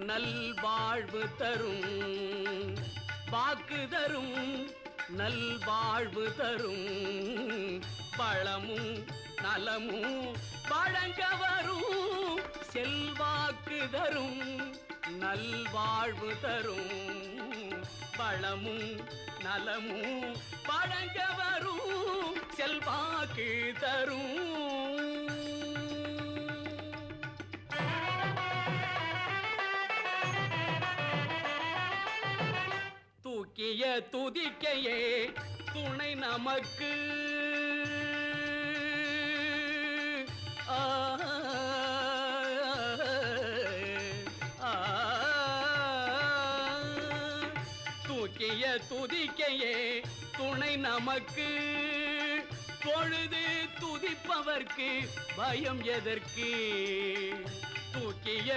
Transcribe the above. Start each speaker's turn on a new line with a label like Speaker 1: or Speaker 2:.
Speaker 1: நல்வாழ்வு தரும் வாக்கு தரும் நல்வாழ்வு தரும் பழமும் நலமும் வழங்க வரும் செல்வாக்கு தரும் நல்வாழ்வு தரும் பழமும் நலமும் வழங்க வரும் செல்வாக்கு தரும் தூக்கிய துதிக்கையே துணை நமக்கு தூக்கிய துதிக்கையே துணை நமக்கு பொழுது துதிப்பவர்க்கு பயம் எதற்கு தூக்கிய